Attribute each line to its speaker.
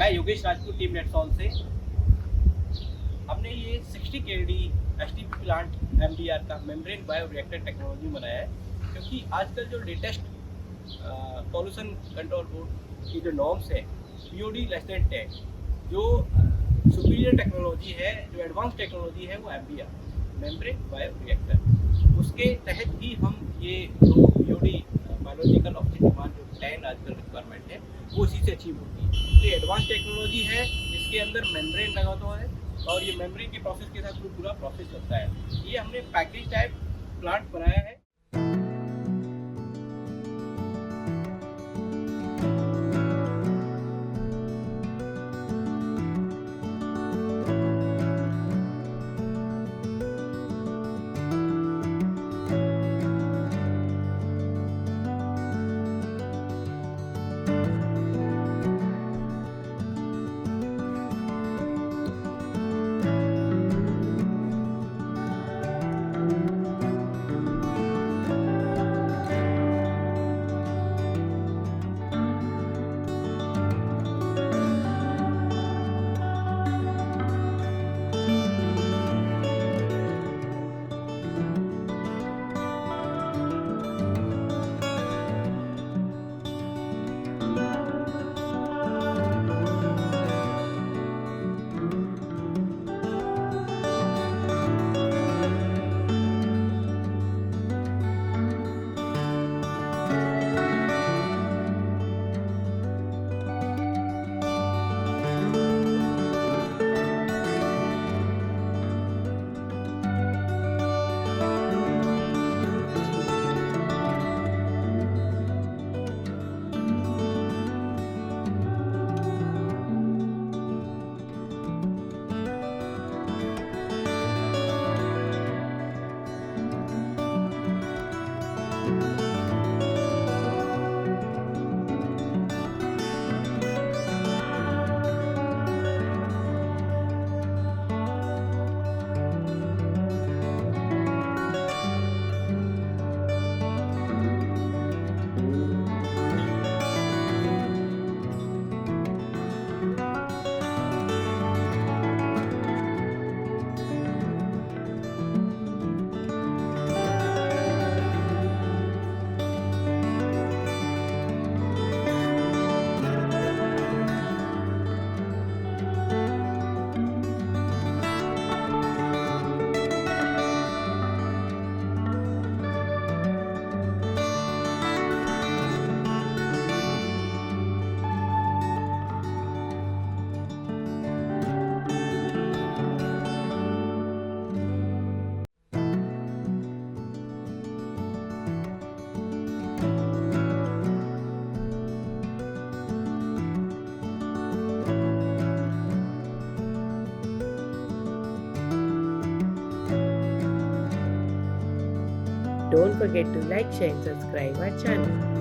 Speaker 1: मैं योगेश राजपूत, टीम नेटसॉल से। हमने ये 60 KLD STP प्लांट MBR का मेम्ब्रेन बायो-रिएक्टर टेक्नोलॉजी बनाया है, क्योंकि आजकल जो लेटेस्ट पॉल्यूशन कंट्रोल बोर्ड की जो नॉर्म्स है POD लेस देन 10, जो सुपीरियर टेक्नोलॉजी है, जो एडवांस टेक्नोलॉजी है वो MBR मेम्ब्रेन बायो-रिएक्टर, उसके तहत ही हम ये जो POD बायोलॉजिकल ऑक्सीजन डिमांड जो 10 आजकल रिक्वायरमेंट है वो इसी से अचीव होती है। तो ये एडवांस टेक्नोलॉजी है, इसके अंदर मेम्ब्रेन लगा हुआ है और ये मेम्ब्रेन के प्रोसेस के साथ पूरा प्रोसेस चलता है। ये हमने पैकेज टाइप प्लांट बनाया है।
Speaker 2: Don't forget to like, share and subscribe our channel.